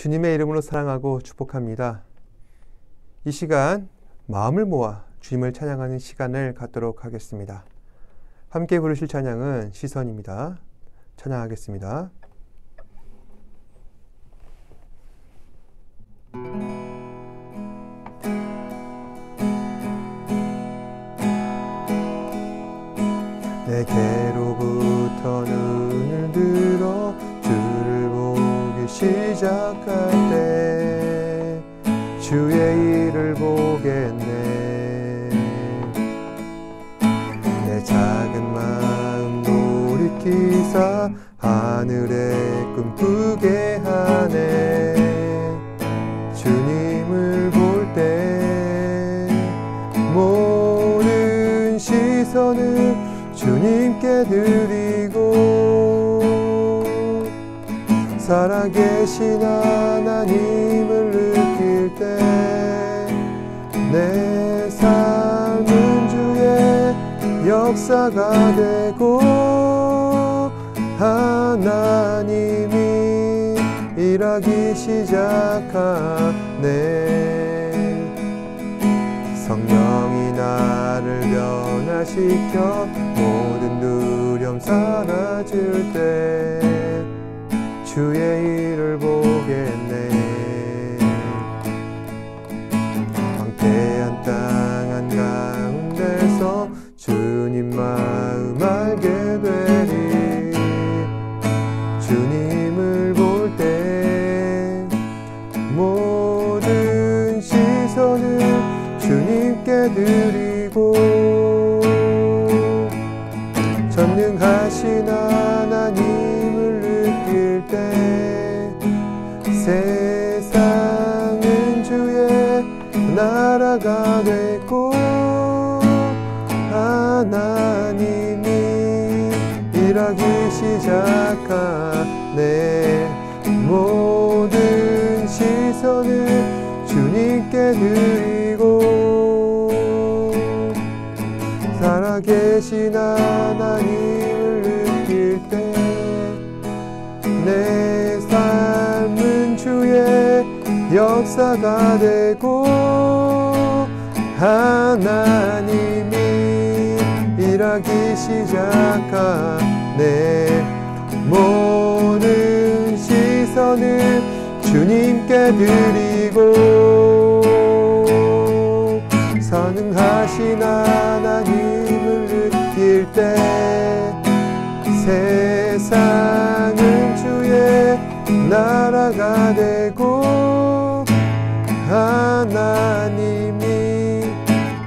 주님의 이름으로 사랑하고 축복합니다. 이 시간 마음을 모아 주님을 찬양하는 시간을 갖도록 하겠습니다. 함께 부르실 찬양은 시선입니다. 찬양하겠습니다. 내게로부터 눈을 들어 주를 보기 시작할 때 주의 일을 보겠네. 내 작은 마음 돌이키사 하늘에 꿈꾸게 하네. 주님을 볼 때 모든 시선을 주님께 드리고 살아계신 하나님을 느낄 때 내 삶은 주의 역사가 되고 하나님이 일하기 시작하네. 성령이 나를 변화시켜 모든 두려움 사라질 때 주의 일을 보겠네. 황폐한 땅 한가운데서 주님 마음 알게 되리. 주님을 볼 때 모든 시선을 주님께 드리고 전능하신 하나님을 느낄 때 세상은 주의 나라가 되고 하나님이 일하기 시작하네. 모든 시선을 주님께 드리고 살아계신 하나님을 느낄 때 내 삶은 주의 역사가 되고 하나님이 일하기 시작하네. 모든 시선을 주님께 드리고 선능하신 하나님을 느낄 때 세상은 주의 나라가 되고 하나님이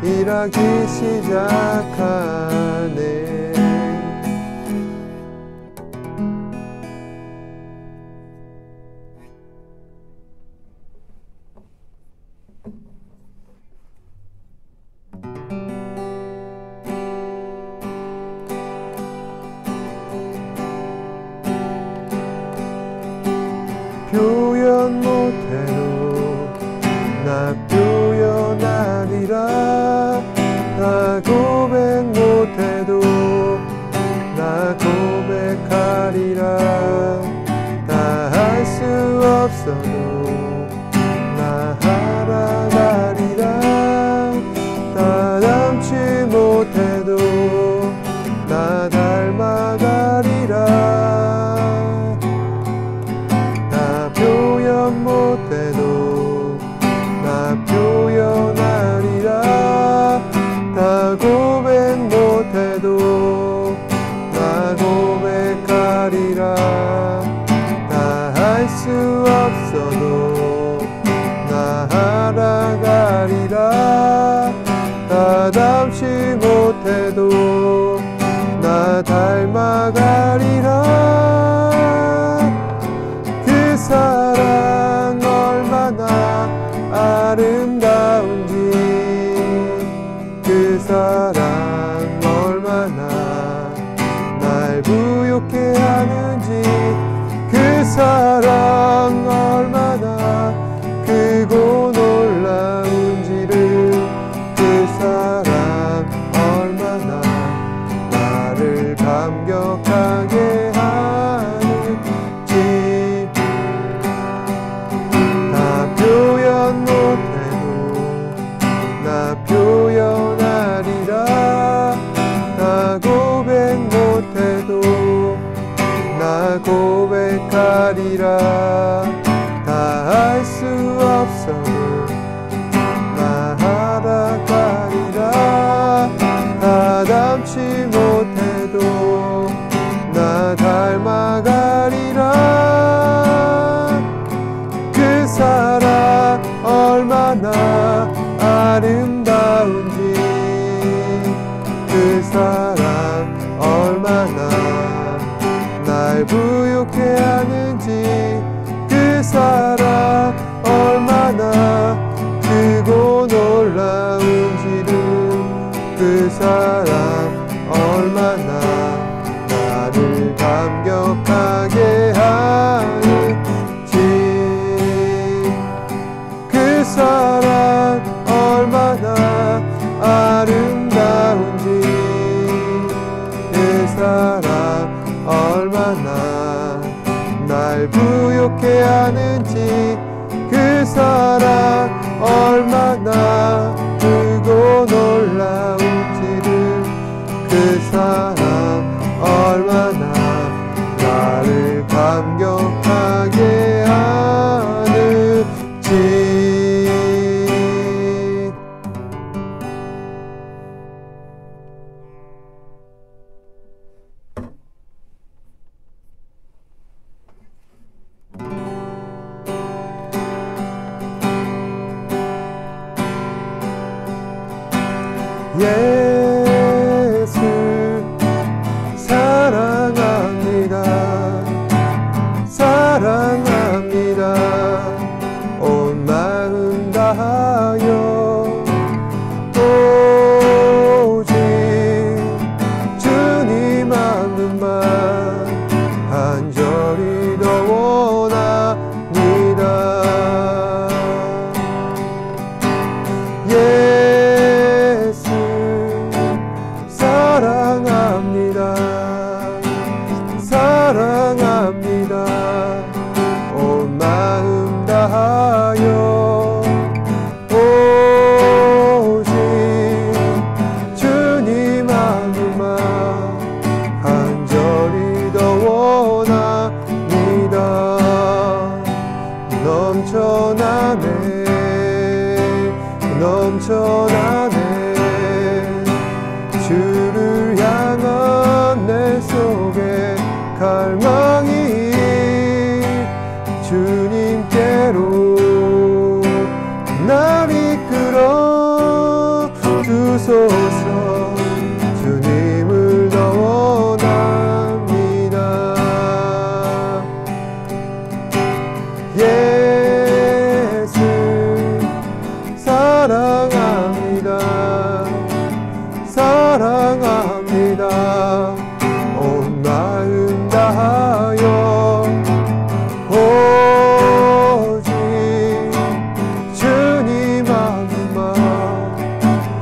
일하기 시작하네. 표현 못해도 나 표현하리라. 나 고백 못해도 나 고백하리라. 다 할 수 없어도 나 알아가리라. 다 닮지 못해도 나 닮아가리라. 못해도 나 표현하리라. 다 고백 못해도 나 고백하리라. 다 할 수 없어도 나 알아가리라. 다 닮지 못해도 나 닮아가리라. 그 사랑 얼마나 아름다운지 그 사랑 얼마나 날 부욕해 하는지 그 사랑 얼마나 크고 놀라운지를 그 사랑 얼마나 나를 감격하게 하는지 닮지 못해도 나 닮아가리라. 그 사랑 얼마나 아름다운지, 그 사랑 얼마나 날 부욕해 하는지, 그 사랑 얼마나 크고 놀라운지를, 그 사랑 얼마나 나를 감격하게 하는지, 그 사랑 얼마나 아름다운지, 그 사랑 얼마나 날 부욕해 하는지, 그 사랑 얼마나 크고 놀라운지를, 그 사랑 얼마나 나를 감격하게 하는지. 예수 사랑합니다. 사랑합니다. 온 마음 다하여 오직 주님 한 분만 간절히 더 원합니다. 사랑합니다. 온 마음 다하여 오직 주님 한 분만 간절히 더 원합니다. 넘쳐나네 넘쳐나네 주를 향한 내 속에 갈망이, 주님께로 날 이끌어 주소서. 주님을 더 원합니다. 예수 사랑합니다. 사랑합니다. 온 마음 다하여 오직 주님 한 분만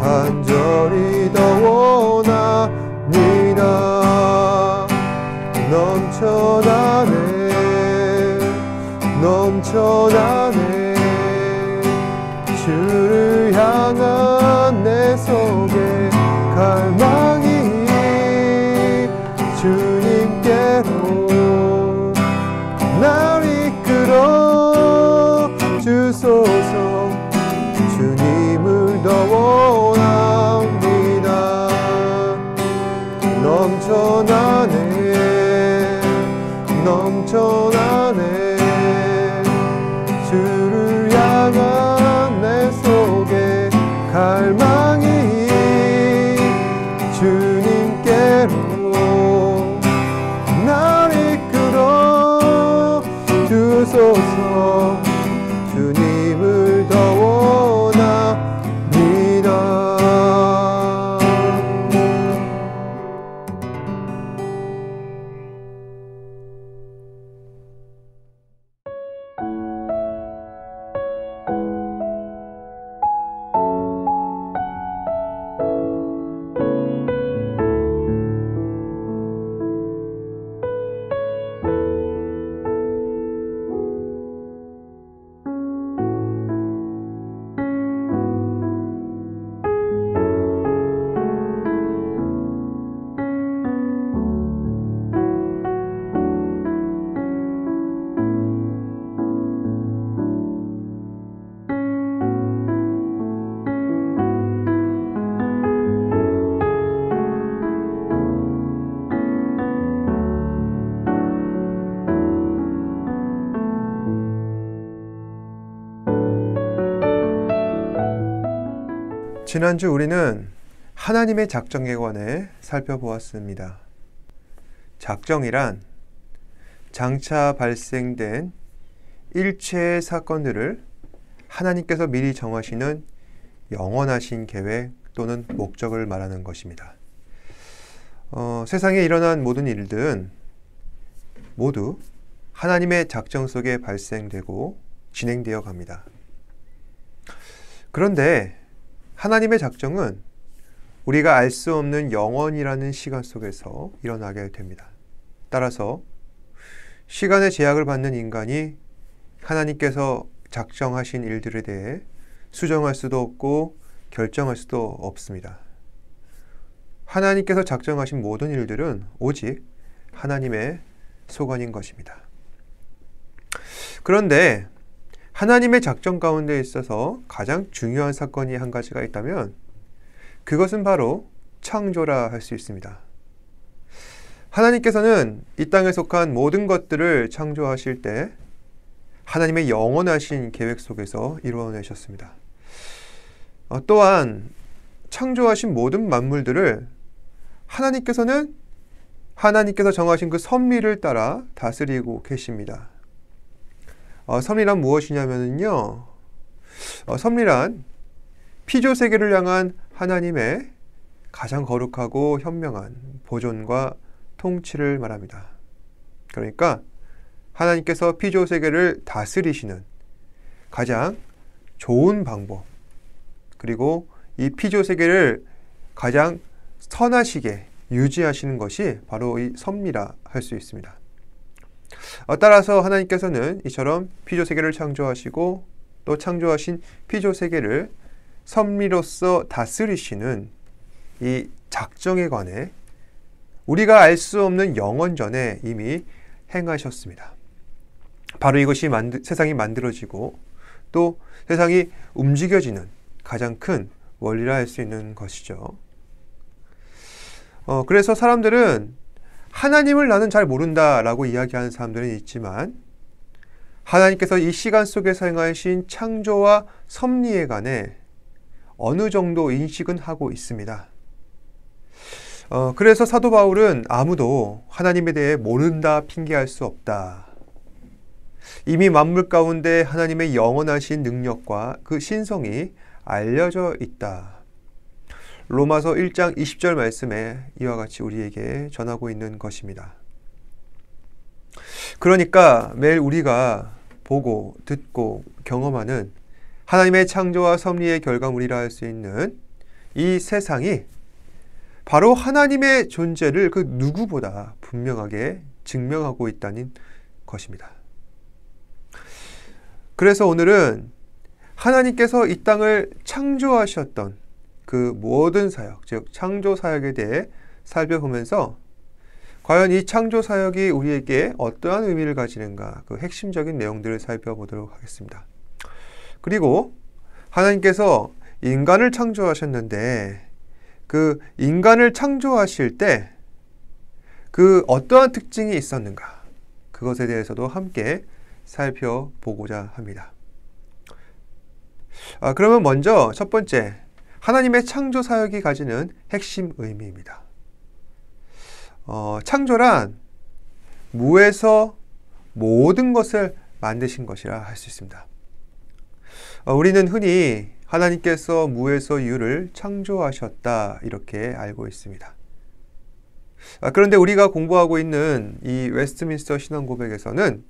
간절히 더 원합니다. 넘쳐나네 넘쳐나네 주를 향한 내 속에 갈망이, 주님께로 날 이끌어 주소서. 주님을 더 원합니다. 넘쳐나네 넘쳐나네 주를 향한 내 속에 갈망이, 지난주 우리는 하나님의 작정에 관해 살펴보았습니다. 작정이란 장차 발생된 일체의 사건들을 하나님께서 미리 정하시는 영원하신 계획 또는 목적을 말하는 것입니다. 세상에 일어난 모든 일들은 모두 하나님의 작정 속에 발생되고 진행되어 갑니다. 그런데 하나님의 작정은 우리가 알 수 없는 영원이라는 시간 속에서 일어나게 됩니다. 따라서 시간의 제약을 받는 인간이 하나님께서 작정하신 일들에 대해 수정할 수도 없고 결정할 수도 없습니다. 하나님께서 작정하신 모든 일들은 오직 하나님의 소관인 것입니다. 그런데 하나님의 작정 가운데 있어서 가장 중요한 사건이 한 가지가 있다면 그것은 바로 창조라 할 수 있습니다. 하나님께서는 이 땅에 속한 모든 것들을 창조하실 때 하나님의 영원하신 계획 속에서 이루어내셨습니다. 또한 창조하신 모든 만물들을 하나님께서 정하신 그 섭리를 따라 다스리고 계십니다. 섭리란 무엇이냐면요. 섭리란 피조세계를 향한 하나님의 가장 거룩하고 현명한 보존과 통치를 말합니다. 그러니까 하나님께서 피조세계를 다스리시는 가장 좋은 방법, 그리고 이 피조세계를 가장 선하시게 유지하시는 것이 바로 이 섭리라 할 수 있습니다. 따라서 하나님께서는 이처럼 피조세계를 창조하시고 또 창조하신 피조세계를 섭리로서 다스리시는 이 작정에 관해 우리가 알 수 없는 영원전에 이미 행하셨습니다. 바로 이것이 세상이 만들어지고 또 세상이 움직여지는 가장 큰 원리라 할 수 있는 것이죠. 그래서 사람들은 하나님을 나는 잘 모른다라고 이야기하는 사람들은 있지만 하나님께서 이 시간 속에서 행하신 창조와 섭리에 관해 어느 정도 인식은 하고 있습니다. 그래서 사도 바울은 아무도 하나님에 대해 모른다 핑계할 수 없다. 이미 만물 가운데 하나님의 영원하신 능력과 그 신성이 알려져 있다. 로마서 1장 20절 말씀에 이와 같이 우리에게 전하고 있는 것입니다. 그러니까 매일 우리가 보고 듣고 경험하는 하나님의 창조와 섭리의 결과물이라 할 수 있는 이 세상이 바로 하나님의 존재를 그 누구보다 분명하게 증명하고 있다는 것입니다. 그래서 오늘은 하나님께서 이 땅을 창조하셨던 그 모든 사역, 즉 창조 사역에 대해 살펴보면서 과연 이 창조 사역이 우리에게 어떠한 의미를 가지는가, 그 핵심적인 내용들을 살펴보도록 하겠습니다. 그리고 하나님께서 인간을 창조하셨는데 그 인간을 창조하실 때 그 어떠한 특징이 있었는가, 그것에 대해서도 함께 살펴보고자 합니다. 그러면 먼저 첫 번째, 하나님의 창조 사역이 가지는 핵심 의미입니다. 창조란 무에서 모든 것을 만드신 것이라 할 수 있습니다. 우리는 흔히 하나님께서 무에서 유를 창조하셨다 이렇게 알고 있습니다. 그런데 우리가 공부하고 있는 이 웨스트민스터 신앙고백에서는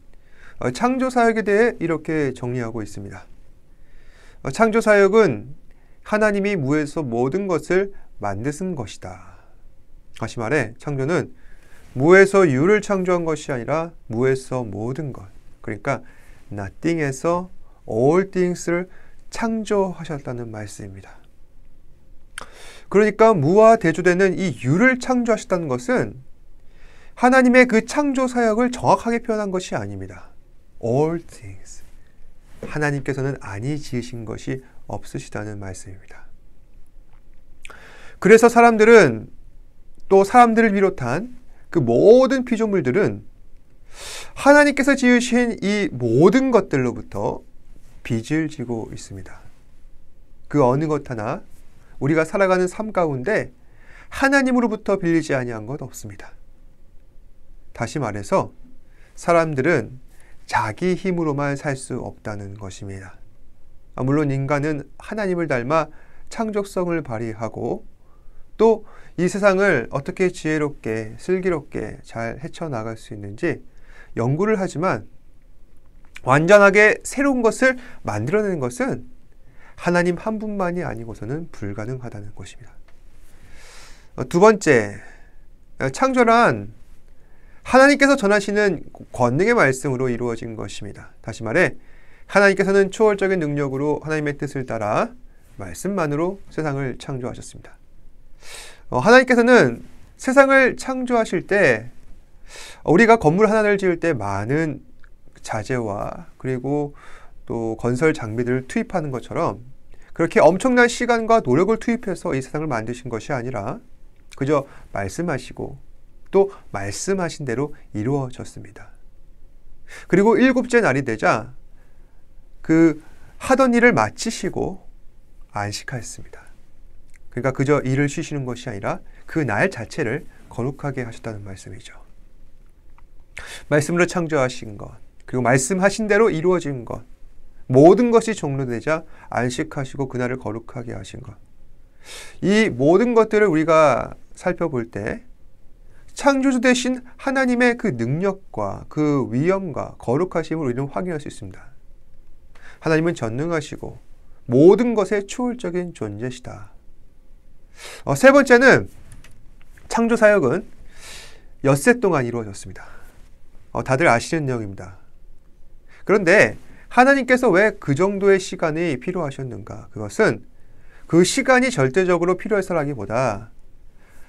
창조 사역에 대해 이렇게 정리하고 있습니다. 창조 사역은 하나님이 무에서 모든 것을 만드신 것이다. 다시 말해 창조는 무에서 유를 창조한 것이 아니라 무에서 모든 것, 그러니까 nothing에서 all things를 창조하셨다는 말씀입니다. 그러니까 무와 대조되는 이 유를 창조하셨다는 것은 하나님의 그 창조 사역을 정확하게 표현한 것이 아닙니다. all things. 하나님께서는 아니 지으신 것이 없으시다는 말씀입니다. 그래서 사람들을 비롯한 그 모든 피조물들은 하나님께서 지으신 이 모든 것들로부터 빚을 지고 있습니다. 그 어느 것 하나 우리가 살아가는 삶 가운데 하나님으로부터 빌리지 아니한 것 없습니다. 다시 말해서 사람들은 자기 힘으로만 살 수 없다는 것입니다. 물론 인간은 하나님을 닮아 창조성을 발휘하고 또 이 세상을 어떻게 지혜롭게 슬기롭게 잘 헤쳐나갈 수 있는지 연구를 하지만 완전하게 새로운 것을 만들어내는 것은 하나님 한 분만이 아니고서는 불가능하다는 것입니다. 두 번째, 창조란 하나님께서 전하시는 권능의 말씀으로 이루어진 것입니다. 다시 말해 하나님께서는 초월적인 능력으로 하나님의 뜻을 따라 말씀만으로 세상을 창조하셨습니다. 하나님께서는 세상을 창조하실 때 우리가 건물 하나를 지을 때 많은 자재와 그리고 또 건설 장비들을 투입하는 것처럼 그렇게 엄청난 시간과 노력을 투입해서 이 세상을 만드신 것이 아니라 그저 말씀하시고 또 말씀하신 대로 이루어졌습니다. 그리고 일곱째 날이 되자 그 하던 일을 마치시고 안식하였습니다. 그러니까 그저 일을 쉬시는 것이 아니라 그 날 자체를 거룩하게 하셨다는 말씀이죠. 말씀으로 창조하신 것, 그리고 말씀하신 대로 이루어진 것, 모든 것이 종료되자 안식하시고 그날을 거룩하게 하신 것. 이 모든 것들을 우리가 살펴볼 때 창조주 되신 하나님의 그 능력과 그 위엄과 거룩하심을 우리는 확인할 수 있습니다. 하나님은 전능하시고 모든 것의 초월적인 존재시다. 세 번째는 창조 사역은 엿새 동안 이루어졌습니다. 다들 아시는 내용입니다. 그런데 하나님께서 왜 그 정도의 시간이 필요하셨는가? 그것은 그 시간이 절대적으로 필요해서라기보다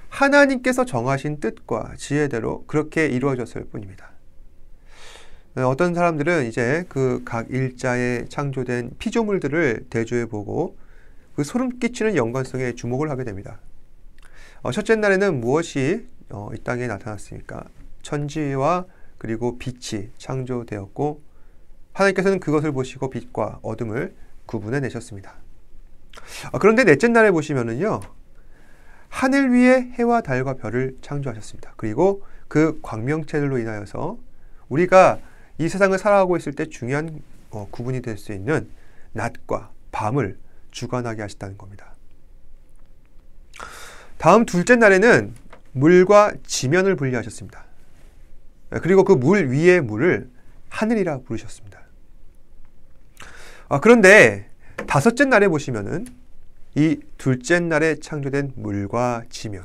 하나님께서 정하신 뜻과 지혜대로 그렇게 이루어졌을 뿐입니다. 어떤 사람들은 이제 그 각 일자에 창조된 피조물들을 대조해보고 그 소름 끼치는 연관성에 주목을 하게 됩니다. 첫째 날에는 무엇이 이 땅에 나타났습니까? 천지와 그리고 빛이 창조되었고 하나님께서는 그것을 보시고 빛과 어둠을 구분해 내셨습니다. 그런데 넷째 날에 보시면은요, 하늘 위에 해와 달과 별을 창조하셨습니다. 그리고 그 광명체들로 인하여서 우리가 이 세상을 살아가고 있을 때 중요한 구분이 될 수 있는 낮과 밤을 주관하게 하셨다는 겁니다. 다음 둘째 날에는 물과 지면을 분리하셨습니다. 그리고 그 물 위의 물을 하늘이라 부르셨습니다. 그런데 다섯째 날에 보시면은 이 둘째 날에 창조된 물과 지면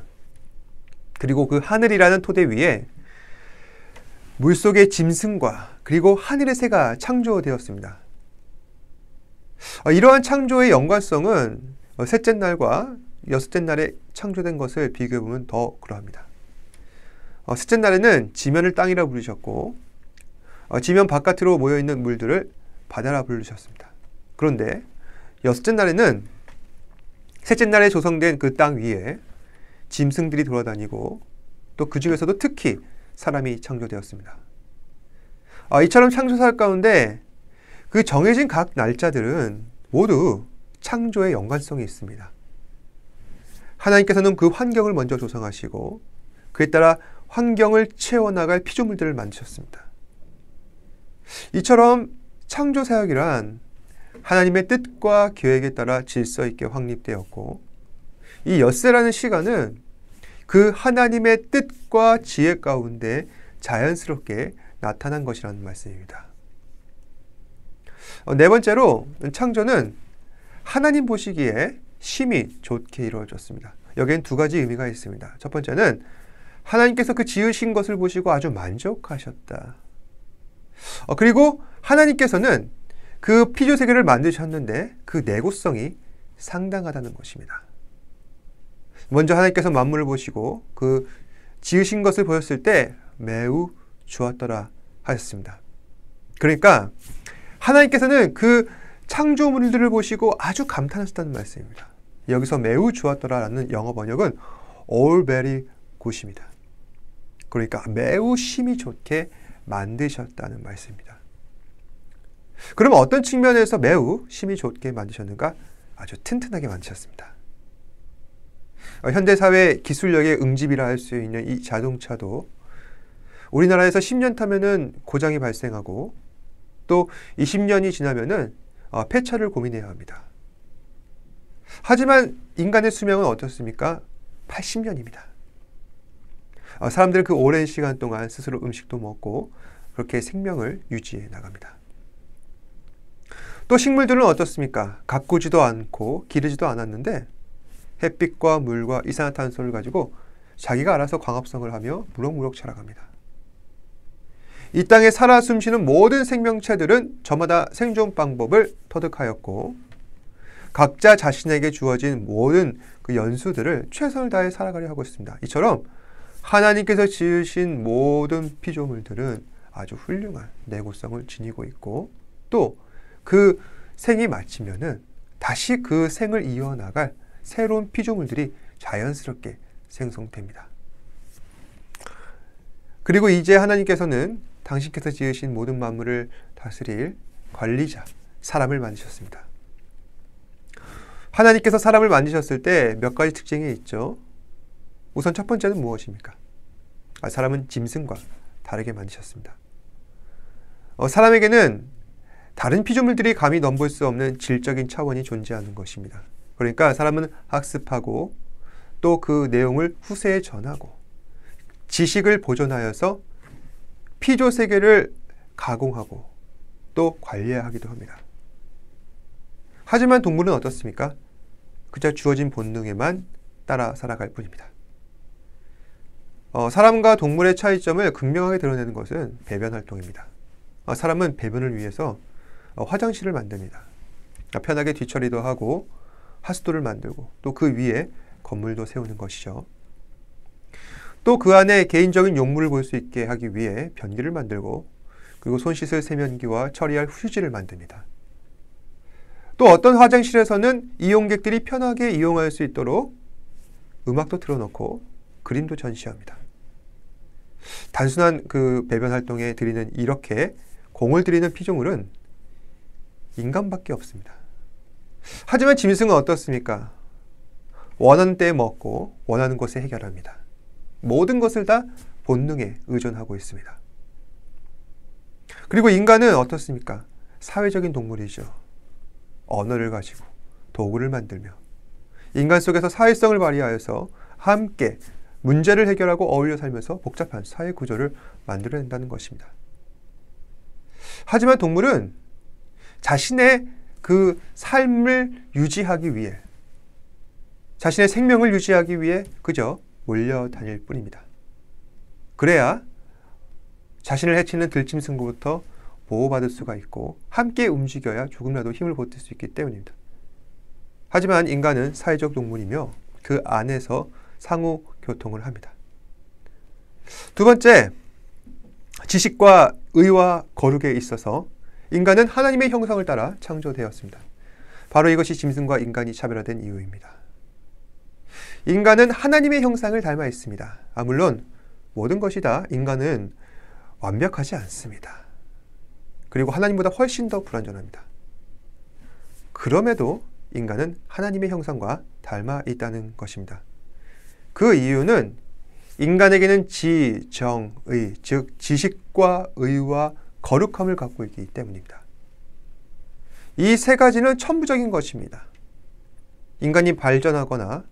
그리고 그 하늘이라는 토대 위에 물속의 짐승과 그리고 하늘의 새가 창조되었습니다. 이러한 창조의 연관성은 셋째 날과 여섯째 날에 창조된 것을 비교해보면 더 그러합니다. 셋째 날에는 지면을 땅이라 부르셨고 지면 바깥으로 모여있는 물들을 바다라 부르셨습니다. 그런데 여섯째 날에는 셋째 날에 조성된 그 땅 위에 짐승들이 돌아다니고 또 그 중에서도 특히 사람이 창조되었습니다. 이처럼 창조사역 가운데 그 정해진 각 날짜들은 모두 창조의 연관성이 있습니다. 하나님께서는 그 환경을 먼저 조성하시고 그에 따라 환경을 채워나갈 피조물들을 만드셨습니다. 이처럼 창조사역이란 하나님의 뜻과 계획에 따라 질서 있게 확립되었고 이 엿새라는 시간은 그 하나님의 뜻과 지혜 가운데 자연스럽게 나타난 것이라는 말씀입니다. 네 번째로 창조는 하나님 보시기에 심히 좋게 이루어졌습니다. 여기엔 두 가지 의미가 있습니다. 첫 번째는 하나님께서 그 지으신 것을 보시고 아주 만족하셨다. 그리고 하나님께서는 그 피조세계를 만드셨는데 그 내구성이 상당하다는 것입니다. 먼저 하나님께서 만물을 보시고 그 지으신 것을 보셨을 때 매우 좋았더라 하셨습니다. 그러니까 하나님께서는 그 창조물들을 보시고 아주 감탄하셨다는 말씀입니다. 여기서 매우 좋았더라라는 영어 번역은 all very good입니다. 그러니까 매우 심히 좋게 만드셨다는 말씀입니다. 그럼 어떤 측면에서 매우 심히 좋게 만드셨는가? 아주 튼튼하게 만드셨습니다. 현대사회 기술력의 응집이라 할 수 있는 이 자동차도 우리나라에서 10년 타면은 고장이 발생하고 또 20년이 지나면은 폐차를 고민해야 합니다. 하지만 인간의 수명은 어떻습니까? 80년입니다. 사람들은 그 오랜 시간 동안 스스로 음식도 먹고 그렇게 생명을 유지해 나갑니다. 또 식물들은 어떻습니까? 가꾸지도 않고 기르지도 않았는데 햇빛과 물과 이산화탄소를 가지고 자기가 알아서 광합성을 하며 무럭무럭 자라갑니다. 이 땅에 살아 숨쉬는 모든 생명체들은 저마다 생존 방법을 터득하였고 각자 자신에게 주어진 모든 그 연수들을 최선을 다해 살아가려 하고 있습니다. 이처럼 하나님께서 지으신 모든 피조물들은 아주 훌륭한 내구성을 지니고 있고 또 그 생이 마치면은 다시 그 생을 이어나갈 새로운 피조물들이 자연스럽게 생성됩니다. 그리고 이제 하나님께서는 당신께서 지으신 모든 만물을 다스릴 관리자, 사람을 만드셨습니다. 하나님께서 사람을 만드셨을 때 몇 가지 특징이 있죠. 우선 첫 번째는 무엇입니까? 사람은 짐승과 다르게 만드셨습니다. 사람에게는 다른 피조물들이 감히 넘볼 수 없는 질적인 차원이 존재하는 것입니다. 그러니까 사람은 학습하고 또 그 내용을 후세에 전하고 지식을 보존하여서 피조 세계를 가공하고 또 관리하기도 합니다. 하지만 동물은 어떻습니까? 그저 주어진 본능에만 따라 살아갈 뿐입니다. 사람과 동물의 차이점을 극명하게 드러내는 것은 배변 활동입니다. 사람은 배변을 위해서 화장실을 만듭니다. 편하게 뒤처리도 하고 하수도를 만들고 또 그 위에 건물도 세우는 것이죠. 또 그 안에 개인적인 용물을 볼 수 있게 하기 위해 변기를 만들고 그리고 손 씻을 세면기와 처리할 휴지를 만듭니다. 또 어떤 화장실에서는 이용객들이 편하게 이용할 수 있도록 음악도 틀어놓고 그림도 전시합니다. 단순한 그 배변 활동에 들이는 이렇게 공을 들이는 피조물은 인간밖에 없습니다. 하지만 짐승은 어떻습니까? 원하는 때에 먹고 원하는 곳에 해결합니다. 모든 것을 다 본능에 의존하고 있습니다. 그리고 인간은 어떻습니까? 사회적인 동물이죠. 언어를 가지고 도구를 만들며 인간 속에서 사회성을 발휘하여서 함께 문제를 해결하고 어울려 살면서 복잡한 사회 구조를 만들어낸다는 것입니다. 하지만 동물은 자신의 그 삶을 유지하기 위해 자신의 생명을 유지하기 위해 그저 몰려다닐 뿐입니다. 그래야 자신을 해치는 들짐승으로부터 보호받을 수가 있고 함께 움직여야 조금이라도 힘을 보탤 수 있기 때문입니다. 하지만 인간은 사회적 동물이며 그 안에서 상호 교통을 합니다. 두 번째, 지식과 의와 거룩에 있어서 인간은 하나님의 형상을 따라 창조되었습니다. 바로 이것이 짐승과 인간이 차별화된 이유입니다. 인간은 하나님의 형상을 닮아 있습니다. 물론 모든 것이 다 인간은 완벽하지 않습니다. 그리고 하나님보다 훨씬 더 불완전합니다. 그럼에도 인간은 하나님의 형상과 닮아 있다는 것입니다. 그 이유는 인간에게는 지, 정, 의, 즉 지식과 의와 거룩함을 갖고 있기 때문입니다. 이 세 가지는 천부적인 것입니다. 인간이 발전하거나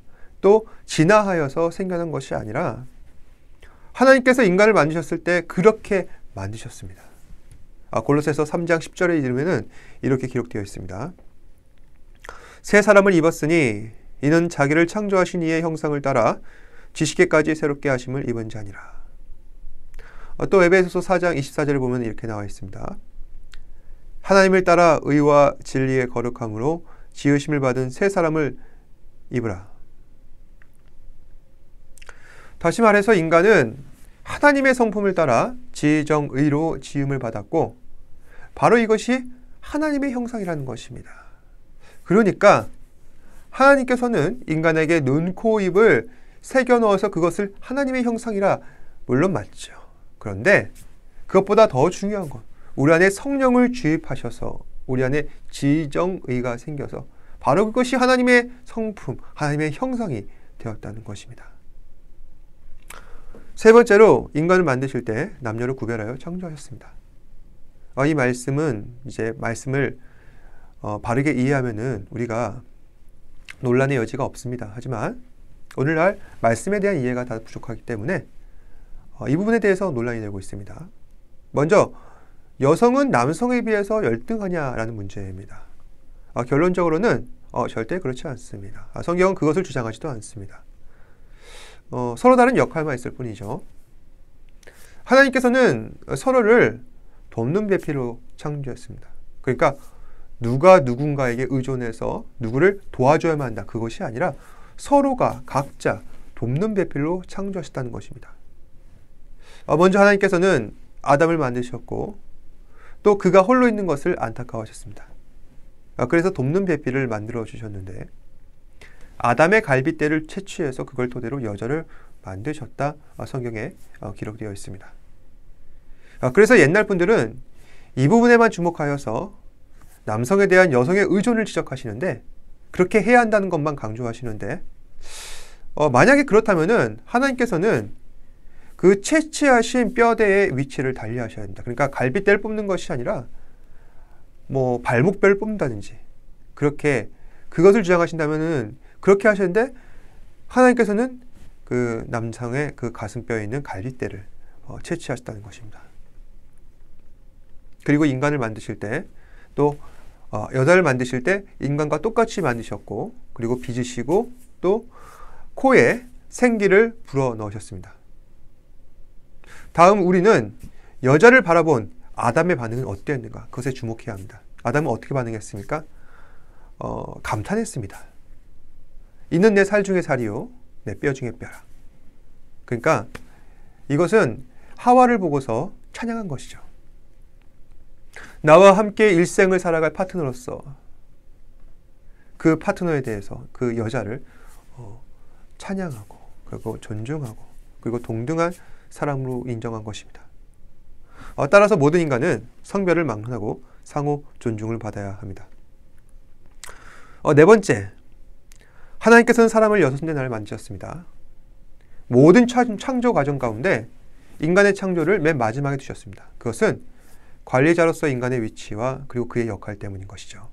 또 진화하여서 생겨난 것이 아니라 하나님께서 인간을 만드셨을 때 그렇게 만드셨습니다. 골로새서 3장 10절에 이르면은 이렇게 기록되어 있습니다. 새 사람을 입었으니 이는 자기를 창조하신 이의 형상을 따라 지식에까지 새롭게 하심을 입은 자니라. 또 에베소서 4장 24절을 보면 이렇게 나와 있습니다. 하나님을 따라 의와 진리의 거룩함으로 지으심을 받은 새 사람을 입으라. 다시 말해서 인간은 하나님의 성품을 따라 지정의로 지음을 받았고 바로 이것이 하나님의 형상이라는 것입니다. 그러니까 하나님께서는 인간에게 눈, 코, 입을 새겨 넣어서 그것을 하나님의 형상이라 물론 맞죠. 그런데 그것보다 더 중요한 건 우리 안에 성령을 주입하셔서 우리 안에 지정의가 생겨서 바로 그것이 하나님의 성품, 하나님의 형상이 되었다는 것입니다. 세 번째로 인간을 만드실 때 남녀를 구별하여 창조하셨습니다. 이 말씀은 이제 말씀을 바르게 이해하면은 우리가 논란의 여지가 없습니다. 하지만 오늘날 말씀에 대한 이해가 다 부족하기 때문에 이 부분에 대해서 논란이 되고 있습니다. 먼저 여성은 남성에 비해서 열등하냐라는 문제입니다. 결론적으로는 절대 그렇지 않습니다. 성경은 그것을 주장하지도 않습니다. 서로 다른 역할만 있을 뿐이죠. 하나님께서는 서로를 돕는 배필로 창조했습니다. 그러니까 누가 누군가에게 의존해서 누구를 도와줘야만 한다. 그것이 아니라 서로가 각자 돕는 배필로 창조하셨다는 것입니다. 먼저 하나님께서는 아담을 만드셨고 또 그가 홀로 있는 것을 안타까워하셨습니다. 그래서 돕는 배필을 만들어 주셨는데 아담의 갈빗대를 채취해서 그걸 토대로 여자를 만드셨다. 성경에 기록되어 있습니다. 그래서 옛날 분들은 이 부분에만 주목하여서 남성에 대한 여성의 의존을 지적하시는데 그렇게 해야 한다는 것만 강조하시는데 만약에 그렇다면은 하나님께서는 그 채취하신 뼈대의 위치를 달리하셔야 된다. 그러니까 갈빗대를 뽑는 것이 아니라 뭐 발목뼈를 뽑는다든지 그렇게 그것을 주장하신다면은 그렇게 하시는데 하나님께서는 그 남성의 그 가슴뼈에 있는 갈빗대를 채취하셨다는 것입니다. 그리고 인간을 만드실 때 또 여자를 만드실 때 인간과 똑같이 만드셨고 그리고 빚으시고 또 코에 생기를 불어 넣으셨습니다. 다음 우리는 여자를 바라본 아담의 반응은 어땠는가? 그것에 주목해야 합니다. 아담은 어떻게 반응했습니까? 감탄했습니다. 이는 내 살 중에 살이요 내 뼈 중에 뼈라. 그러니까 이것은 하와를 보고서 찬양한 것이죠. 나와 함께 일생을 살아갈 파트너로서 그 파트너에 대해서 그 여자를 찬양하고 그리고 존중하고 그리고 동등한 사람으로 인정한 것입니다. 따라서 모든 인간은 성별을 막론하고 상호 존중을 받아야 합니다. 네 번째, 하나님께서는 사람을 6째 날 만드셨습니다. 모든 창조 과정 가운데 인간의 창조를 맨 마지막에 두셨습니다. 그것은 관리자로서 인간의 위치와 그리고 그의 역할 때문인 것이죠.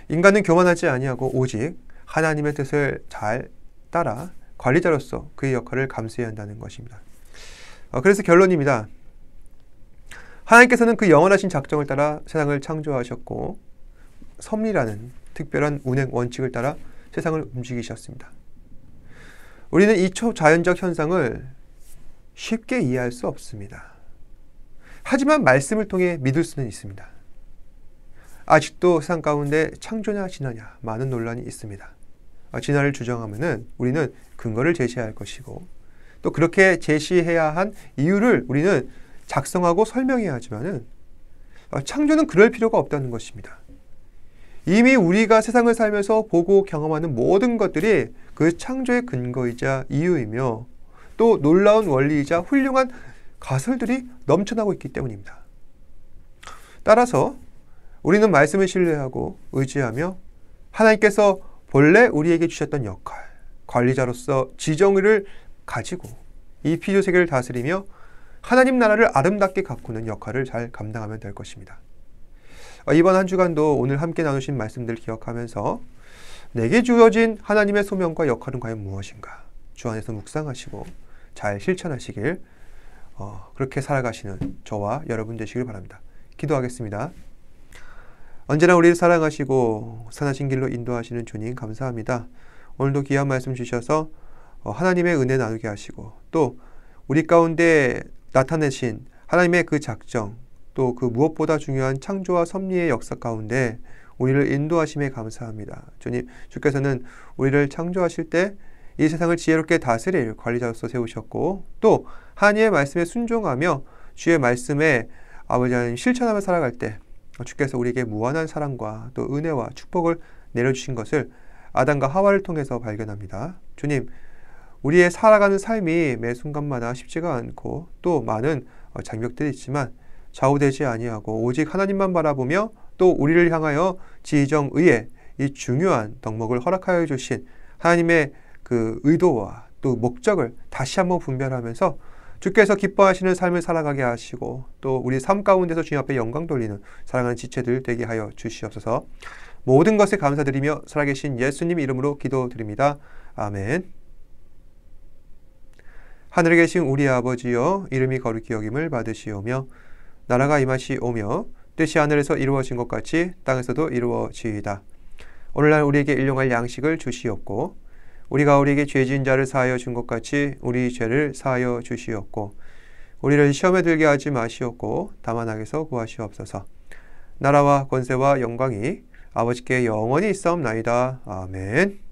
인간은 교만하지 아니하고 오직 하나님의 뜻을 잘 따라 관리자로서 그의 역할을 감수해야 한다는 것입니다. 그래서 결론입니다. 하나님께서는 그 영원하신 작정을 따라 세상을 창조하셨고 섭리라는 특별한 운행 원칙을 따라 세상을 움직이셨습니다. 우리는 이 초자연적 현상을 쉽게 이해할 수 없습니다. 하지만 말씀을 통해 믿을 수는 있습니다. 아직도 세상 가운데 창조냐 진화냐 많은 논란이 있습니다. 진화를 주장하면은 우리는 근거를 제시해야 할 것이고 또 그렇게 제시해야 한 이유를 우리는 작성하고 설명해야 하지만은 창조는 그럴 필요가 없다는 것입니다. 이미 우리가 세상을 살면서 보고 경험하는 모든 것들이 그 창조의 근거이자 이유이며 또 놀라운 원리이자 훌륭한 가설들이 넘쳐나고 있기 때문입니다. 따라서 우리는 말씀을 신뢰하고 의지하며 하나님께서 본래 우리에게 주셨던 역할, 관리자로서 지정의를 가지고 이 피조세계를 다스리며 하나님 나라를 아름답게 가꾸는 역할을 잘 감당하면 될 것입니다. 이번 한 주간도 오늘 함께 나누신 말씀들 기억하면서 내게 주어진 하나님의 소명과 역할은 과연 무엇인가? 주 안에서 묵상하시고 잘 실천하시길 그렇게 살아가시는 저와 여러분 되시길 바랍니다. 기도하겠습니다. 언제나 우리를 사랑하시고 선하신 길로 인도하시는 주님 감사합니다. 오늘도 귀한 말씀 주셔서 하나님의 은혜 나누게 하시고 또 우리 가운데 나타내신 하나님의 그 작정 또 그 무엇보다 중요한 창조와 섭리의 역사 가운데 우리를 인도하심에 감사합니다. 주님, 주께서는 우리를 창조하실 때 이 세상을 지혜롭게 다스릴 관리자로서 세우셨고 또 하나님의 말씀에 순종하며 주의 말씀에 아버지 하나님 실천하며 살아갈 때 주께서 우리에게 무한한 사랑과 또 은혜와 축복을 내려주신 것을 아담과 하와를 통해서 발견합니다. 주님, 우리의 살아가는 삶이 매 순간마다 쉽지가 않고 또 많은 장벽들이 있지만 좌우되지 아니하고 오직 하나님만 바라보며 또 우리를 향하여 지정의의 이 중요한 덕목을 허락하여 주신 하나님의 그 그 의도와 또 목적을 다시 한번 분별하면서 주께서 기뻐하시는 삶을 살아가게 하시고 또 우리 삶 가운데서 주님 앞에 영광 돌리는 사랑하는 지체들 되게 하여 주시옵소서. 모든 것에 감사드리며 살아계신 예수님 이름으로 기도드립니다. 아멘. 하늘에 계신 우리 아버지여, 이름이 거룩히 여김을 받으시오며 나라가 임하시오며 뜻이 하늘에서 이루어진 것 같이 땅에서도 이루어지이다. 오늘날 우리에게 일용할 양식을 주시옵고 우리가 우리에게 죄 지은 자를 사하여 준 것 같이 우리 죄를 사하여 주시옵고 우리를 시험에 들게 하지 마시옵고 다만 악에서 구하시옵소서. 나라와 권세와 영광이 아버지께 영원히 있사옵나이다. 아멘.